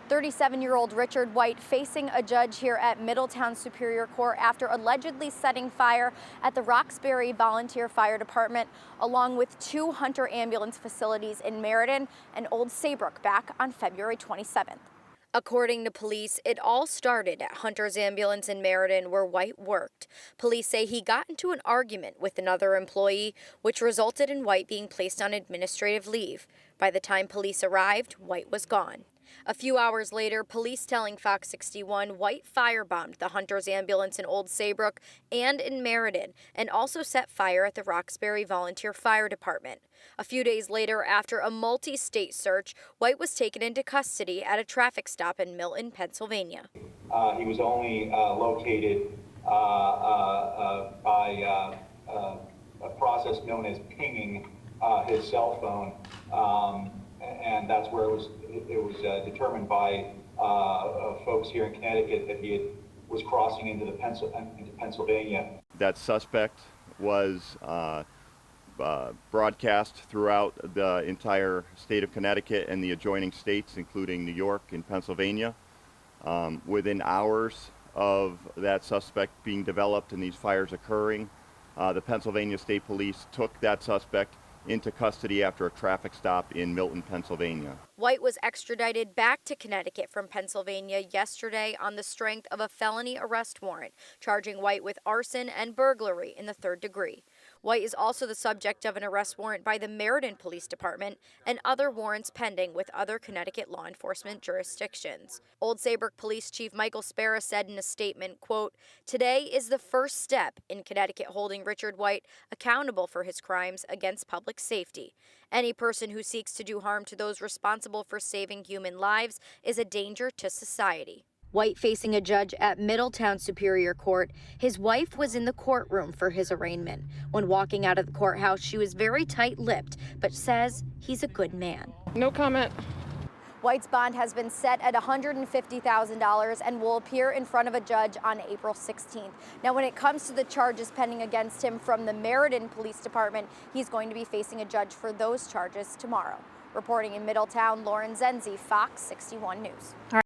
37-year-old Richard White facing a judge here at Middletown Superior Court after allegedly setting fire at the Roxbury Volunteer Fire Department, along with 2 Hunter ambulance facilities in Meriden and Old Saybrook back on February 27th. According to police, it all started at Hunter's ambulance in Meriden where White worked. Police say he got into an argument with another employee, which resulted in White being placed on administrative leave. By the time police arrived, White was gone. A few hours later, police telling Fox 61 White firebombed the Hunter's ambulance in Old Saybrook and in Meriden, and also set fire at the Roxbury Volunteer Fire Department. A few days later, after a multi-state search, White was taken into custody at a traffic stop in Milton, Pennsylvania. He was only located by a process known as pinging his cell phone, and that's where it was determined by folks here in Connecticut that he was crossing into Pennsylvania. That suspect was broadcast throughout the entire state of Connecticut and the adjoining states, including New York and Pennsylvania. Within hours of that suspect being developed and these fires occurring, the Pennsylvania State Police took that suspect into custody after a traffic stop in Milton, Pennsylvania. White was extradited back to Connecticut from Pennsylvania yesterday on the strength of a felony arrest warrant, charging White with arson and burglary in the 3rd degree. White is also the subject of an arrest warrant by the Meriden Police Department and other warrants pending with other Connecticut law enforcement jurisdictions. Old Saybrook Police Chief Michael Spera said in a statement, quote, "Today is the first step in Connecticut holding Richard White accountable for his crimes against public safety. Any person who seeks to do harm to those responsible for saving human lives is a danger to society." White facing a judge at Middletown Superior Court. His wife was in the courtroom for his arraignment. When walking out of the courthouse, she was very tight-lipped, but says he's a good man. No comment. White's bond has been set at $150,000 and will appear in front of a judge on April 16th. Now, when it comes to the charges pending against him from the Meriden Police Department, he's going to be facing a judge for those charges tomorrow. Reporting in Middletown, Lauren Zenzi, Fox 61 News.